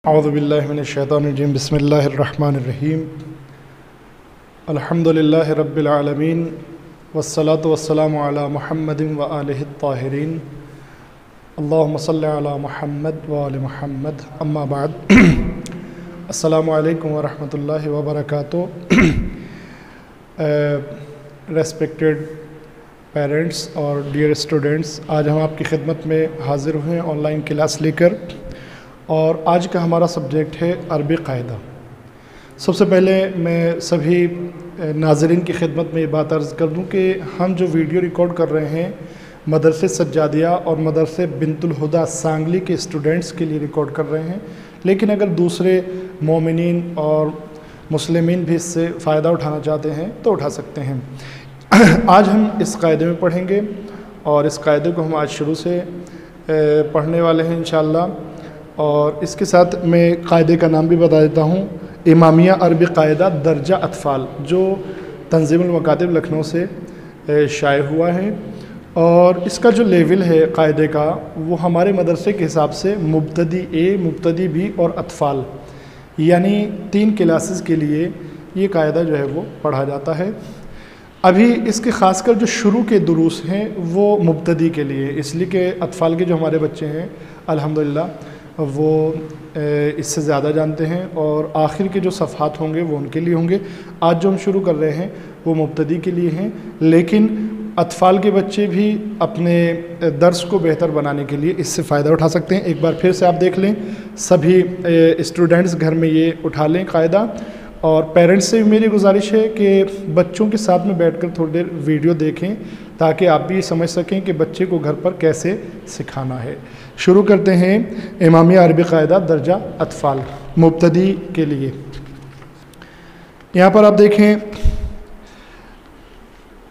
औज़ुबिल्लाहि मिनश्शैतानिर्रजीम बिस्मिल्लाहिर्रहमानिर्रहीम अल्हम्दुलिल्लाहि रब्बिल आलमीन वस्सलातु वस्सलामु अला मुहम्मदिन व आलिहि त्ताहिरीन अल्लाहुम्मा सल्लि अला मुहम्मद व आलि मुहम्मद अम्मा बाद। अस्सलामु अलैकुम व रहमतुल्लाहि व बरकातुहू। रेस्पेक्टेड पेरेंट्स और डियर स्टूडेंट्स, आज हम आपकी खिदमत में हाज़िर हुए ऑनलाइन क्लास लेकर और आज का हमारा सब्जेक्ट है अरबी कायदा। सबसे पहले मैं सभी नाज़रीन की खिदमत में ये बात अर्ज़ कर दूं कि हम जो वीडियो रिकॉर्ड कर रहे हैं मदरसे सज्जादिया और मदरसे बिंतुल हुदा सांगली के स्टूडेंट्स के लिए रिकॉर्ड कर रहे हैं, लेकिन अगर दूसरे मोमिनीन और मुस्लिमीन भी इससे फ़ायदा उठाना चाहते हैं तो उठा सकते हैं। आज हम इस कायदे में पढ़ेंगे और इस कायदे को हम आज शुरू से पढ़ने वाले हैं इंशाअल्लाह। और इसके साथ मैं कायदे का नाम भी बता देता हूँ, इमामिया अरबी कायदा दर्जा अतफ़ाल, जो तंज़ीमुल मकातिब लखनऊ से शाये हुआ है। और इसका जो लेवल है कायदे का वो हमारे मदरसे के हिसाब से मुब्तदी ए, मुब्तदी बी और अतफ़ाल यानी 3 क्लासेस के लिए ये कायदा जो है वो पढ़ा जाता है। अभी इसके ख़ासकर जो शुरू के दुरूस हैं वो मुब्तदी के लिए, इसलिए कि अतफ़ाल के जो हमारे बच्चे हैं अल्हम्दुलिल्लाह वो इससे ज़्यादा जानते हैं और आखिर के जो सफ़हात होंगे वो उनके लिए होंगे। आज जो हम शुरू कर रहे हैं वो मुब्तदी के लिए हैं, लेकिन अतफ़ाल के बच्चे भी अपने दर्स को बेहतर बनाने के लिए इससे फ़ायदा उठा सकते हैं। एक बार फिर से आप देख लें, सभी स्टूडेंट्स घर में ये उठा लें कायदा। और पेरेंट्स से भी मेरी गुजारिश है कि बच्चों के साथ में बैठकर थोड़ी देर वीडियो देखें ताकि आप भी समझ सकें कि बच्चे को घर पर कैसे सिखाना है। शुरू करते हैं इमामिया अरबी कायदा दर्जा अतफ़ाल मुब्तदी के लिए। यहाँ पर आप देखें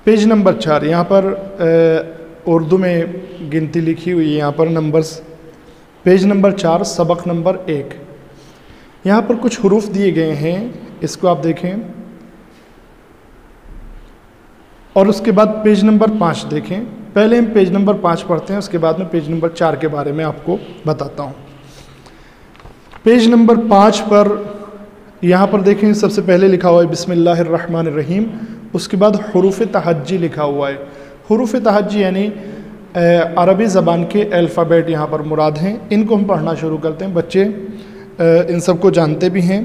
पेज नंबर 4, यहाँ पर उर्दू में गिनती लिखी हुई है, यहाँ पर नंबर्स, पेज नंबर 4 सबक नंबर 1। यहाँ पर कुछ हुरूफ दिए गए हैं, इसको आप देखें और उसके बाद पेज नंबर 5 देखें। पहले हम पेज नंबर 5 पढ़ते हैं, उसके बाद में पेज नंबर 4 के बारे में आपको बताता हूँ। पेज नंबर 5 पर यहाँ पर देखें, सबसे पहले लिखा हुआ है बिस्मिल्लाहिर्रहमानिर्रहीम, उसके बाद हुरूफ तहज्जी लिखा हुआ है। हुरूफ तहज्जी यानी अरबी ज़बान के अल्फ़ाबेट यहाँ पर मुराद हैं। इनको हम पढ़ना शुरू करते हैं। बच्चे इन सबको जानते भी हैं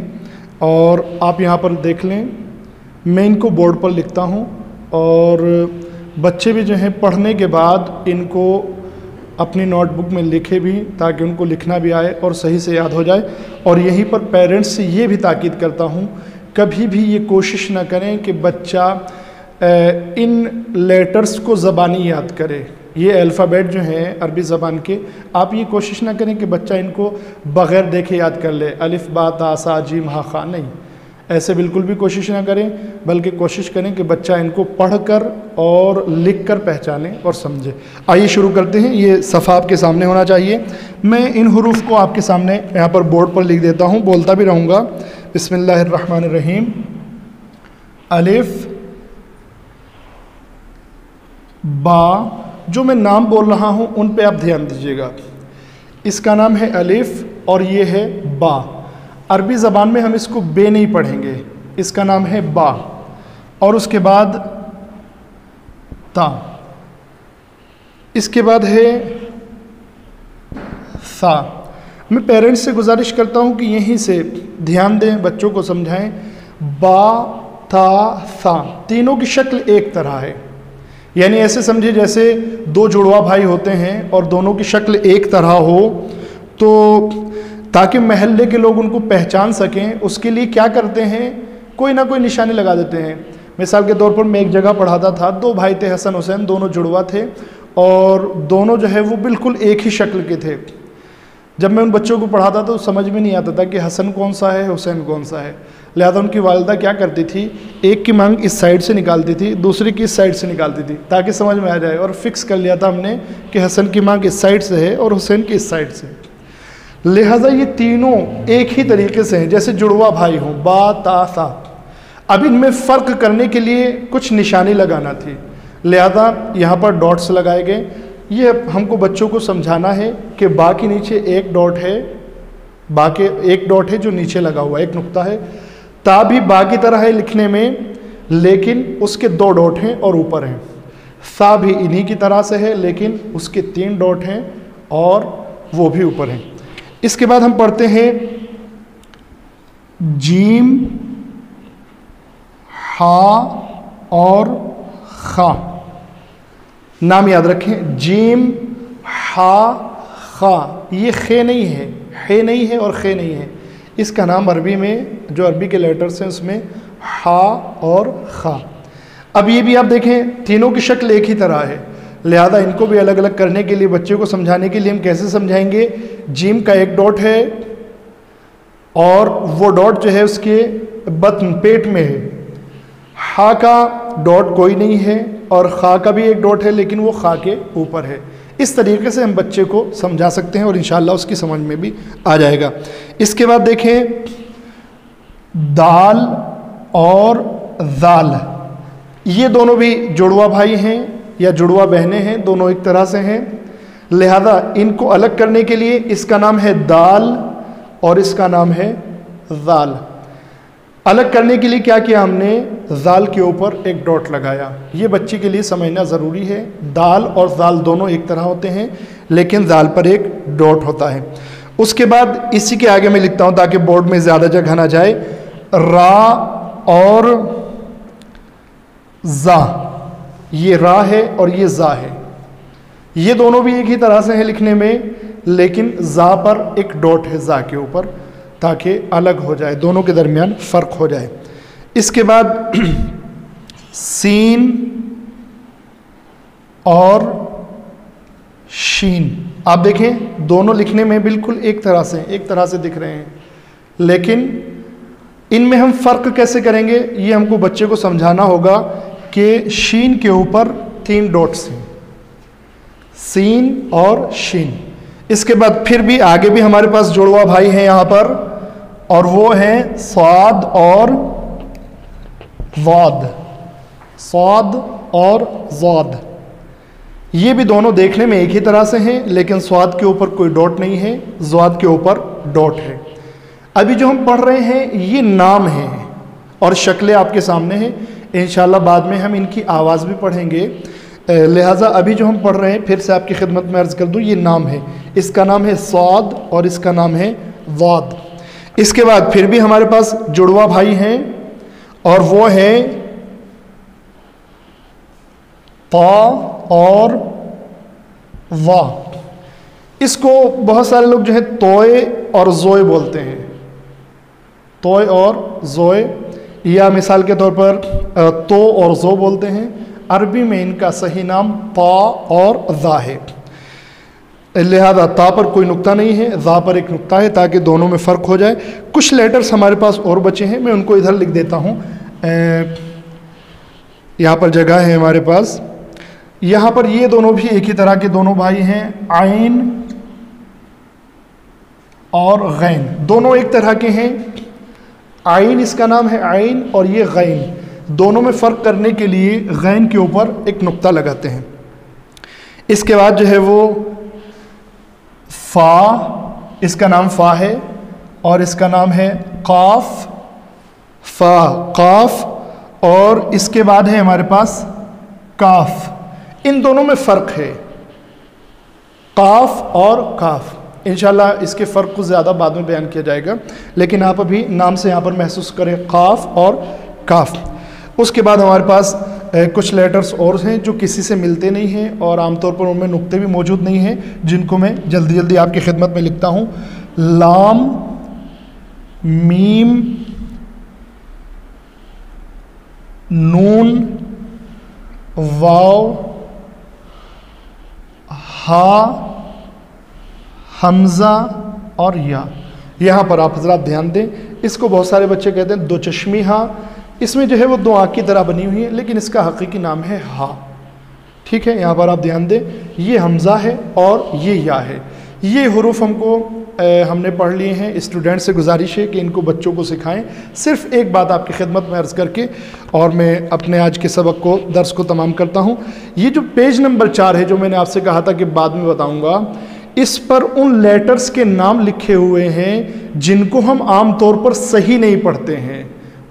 और आप यहाँ पर देख लें, मैं इनको बोर्ड पर लिखता हूँ और बच्चे भी जो हैं पढ़ने के बाद इनको अपनी नोटबुक में लिखे भी ताकि उनको लिखना भी आए और सही से याद हो जाए। और यहीं पर पेरेंट्स से ये भी ताकीद करता हूँ, कभी भी ये कोशिश ना करें कि बच्चा इन लेटर्स को ज़बानी याद करे। ये अल्फ़ाबेट जो हैं अरबी ज़बान के, आप ये कोशिश ना करें कि बच्चा इनको बग़ैर देखे याद कर ले, अलिफ बा ता सा जीम हा खा, नहीं, ऐसे बिल्कुल भी कोशिश ना करें, बल्कि कोशिश करें कि बच्चा इनको पढ़कर और लिखकर पहचाने और समझे। आइए शुरू करते हैं। ये सफ़ा आपके सामने होना चाहिए। मैं इन हुरूफ को आपके सामने यहाँ पर बोर्ड पर लिख देता हूँ, बोलता भी रहूँगा। बिस्मिल्लाहिर्रहमानिर्रहीम, अलिफ बा, जो मैं नाम बोल रहा हूँ उन पे आप ध्यान दीजिएगा। इसका नाम है अलिफ और ये है बा। अरबी ज़बान में हम इसको बे नहीं पढ़ेंगे, इसका नाम है बा। और उसके बाद ता, इसके बाद है सा। मैं पेरेंट्स से गुजारिश करता हूँ कि यहीं से ध्यान दें, बच्चों को समझाएं। बा ता सा, तीनों की शक्ल एक तरह है, यानी ऐसे समझे जैसे 2 जुड़वा भाई होते हैं और दोनों की शक्ल एक तरह हो, तो ताकि महल्ले के लोग उनको पहचान सकें उसके लिए क्या करते हैं, कोई ना कोई निशानी लगा देते हैं। मिसाल के तौर पर मैं एक जगह पढ़ाता था, 2 भाई थे हसन हुसैन, दोनों जुड़वा थे और दोनों जो है वो बिल्कुल एक ही शक्ल के थे। जब मैं उन बच्चों को पढ़ाता तो समझ में नहीं आता था कि हसन कौन सा है, हुसैन कौन सा है। लिहाजा उनकी वालिदा क्या करती थी, एक की मांग इस साइड से निकालती थी, दूसरी की इस साइड से निकालती थी, ताकि समझ में आ जाए। और फिक्स कर लिया था हमने कि हसन की मांग इस साइड से है और हुसैन की इस साइड से। लिहाजा ये तीनों एक ही तरीके से हैं, जैसे जुड़वा भाई हों, बा ता सा। अब इनमें फ़र्क करने के लिए कुछ निशानी लगाना थी, लिहाजा यहाँ पर डॉट्स लगाए गए। ये हमको बच्चों को समझाना है कि बा के नीचे एक डॉट है बा के एक डॉट है जो नीचे लगा हुआ है, एक नुक्ता है। ता भी बा की तरह है लिखने में, लेकिन उसके 2 डॉट हैं और ऊपर हैं। सा भी इन्हीं की तरह से है, लेकिन उसके 3 डॉट हैं और वो भी ऊपर हैं। इसके बाद हम पढ़ते हैं जीम, हा और खा। नाम याद रखें, जीम, हा, खा। ये खे नहीं है, हे नहीं है और खे नहीं है। इसका नाम अरबी में जो अरबी के लेटर्स हैं उसमें हा और खा। अब ये भी आप देखें, तीनों की शक्ल एक ही तरह है, लिहाजा इनको भी अलग अलग करने के लिए, बच्चे को समझाने के लिए हम कैसे समझाएंगे। जीम का एक डॉट है और वो डॉट जो है उसके बतन पेट में है। हा का डॉट कोई नहीं है और खा का भी एक डॉट है, लेकिन वो खा के ऊपर है। इस तरीके से हम बच्चे को समझा सकते हैं और इंशाअल्लाह उसकी समझ में भी आ जाएगा। इसके बाद देखें दाल और दाल, ये दोनों भी जुड़वा भाई हैं या जुड़वा बहनें हैं, दोनों एक तरह से हैं। लिहाजा इनको अलग करने के लिए इसका नाम है दाल और इसका नाम है दाल। अलग करने के लिए क्या किया हमने, दाल के ऊपर एक डॉट लगाया। ये बच्चे के लिए समझना ज़रूरी है। दाल और दाल दोनों एक तरह होते हैं, लेकिन दाल पर एक डॉट होता है। उसके बाद इसी के आगे मैं लिखता हूँ ताकि बोर्ड में ज़्यादा जगह ना जाए, रा और जा। ये रा है और ये जा है। ये दोनों भी एक ही तरह से हैं लिखने में, लेकिन जा पर एक डॉट है जा के ऊपर, ताकि अलग हो जाए, दोनों के दरमियान फ़र्क हो जाए। इसके बाद सीन और शीन, आप देखें दोनों लिखने में बिल्कुल एक तरह से दिख रहे हैं, लेकिन इनमें हम फ़र्क कैसे करेंगे, ये हमको बच्चे को समझाना होगा कि शीन के ऊपर 3 डॉट्स हैं, सीन और शीन। इसके बाद फिर भी आगे भी हमारे पास जुड़वा भाई हैं यहाँ पर, और वो हैं स्वाद और वाद। स्वाद और ज़ाद, ये भी दोनों देखने में एक ही तरह से हैं, लेकिन स्वाद के ऊपर कोई डॉट नहीं है, ज़ाद के ऊपर डॉट है। अभी जो हम पढ़ रहे हैं ये नाम हैं और शक्लें आपके सामने हैं। इंशाल्लाह बाद में हम इनकी आवाज़ भी पढ़ेंगे। लिहाजा अभी जो हम पढ़ रहे हैं फिर से आपकी खिदमत में अर्ज़ कर दूँ, ये नाम है, इसका नाम है स्वाद और इसका नाम है वाद। इसके बाद फिर भी हमारे पास जुड़वा भाई हैं और वो है ता और वा। इसको बहुत सारे लोग जो है तोए और जोए बोलते हैं, तोए और जोए, या मिसाल के तौर पर तो और जो बोलते हैं। अरबी में इनका सही नाम ता और ज़ा है। लिहाजा ता पर कोई नुक्ता नहीं है, ज़ा पर एक नुक्ता है, ताकि दोनों में फ़र्क हो जाए। कुछ लेटर्स हमारे पास और बचे हैं, मैं उनको इधर लिख देता हूँ। यहाँ पर जगह है हमारे पास। यहाँ पर ये दोनों भी एक ही तरह के दोनों भाई हैं, आइन और गैन, दोनों एक तरह के हैं। आइन इसका नाम है आइन और ये गैन, दोनों में फ़र्क करने के लिए गैन के ऊपर एक नुक्ता लगाते हैं। इसके बाद जो है वो फ़ा, इसका नाम फ़ा है और इसका नाम है काफ, फ़ा काफ, और इसके बाद है हमारे पास काफ। इन दोनों में फ़र्क है, काफ और काफ। इंशाल्लाह इसके फ़र्क को ज़्यादा बाद में बयान किया जाएगा, लेकिन आप अभी नाम से यहाँ पर महसूस करें काफ और काफ। उसके बाद हमारे पास कुछ लेटर्स और हैं जो किसी से मिलते नहीं हैं और आमतौर पर उनमें नुक्ते भी मौजूद नहीं हैं, जिनको मैं जल्दी जल्दी आपकी खिदमत में लिखता हूँ। लाम, मीम, नून, वाव, हा, हमज़ा और या। यहाँ पर आप हजरात ध्यान दें, इसको बहुत सारे बच्चे कहते हैं दो चश्मी हा। इसमें जो है वो 2 आँख की तरह बनी हुई है, लेकिन इसका हकीकी नाम है हा। ठीक है, यहाँ पर आप ध्यान दें, ये हमज़ा है और ये या है। ये हुरूफ हमने पढ़ लिए हैं। स्टूडेंट से गुजारिश है कि इनको बच्चों को सिखाएं। सिर्फ एक बात आपकी खिदमत में अर्ज़ करके और मैं अपने आज के सबक को दर्स को तमाम करता हूँ। ये जो पेज नंबर 4 है, जो मैंने आपसे कहा था कि बाद में बताऊँगा, इस पर उन लेटर्स के नाम लिखे हुए हैं जिनको हम आम तौर पर सही नहीं पढ़ते हैं,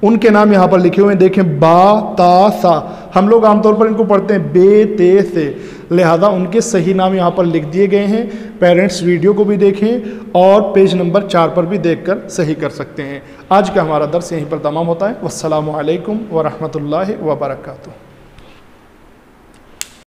उनके नाम यहाँ पर लिखे हुए हैं। देखें, बा ता सा, हम लोग आमतौर पर इनको पढ़ते हैं बे ते से, लिहाजा उनके सही नाम यहाँ पर लिख दिए गए हैं। पेरेंट्स वीडियो को भी देखें और पेज नंबर 4 पर भी देखकर सही कर सकते हैं। आज का हमारा दर्स यहीं पर तमाम होता है। वस्सलामु अलैकुम व रहमतुल्लाहि व बरकातुहू।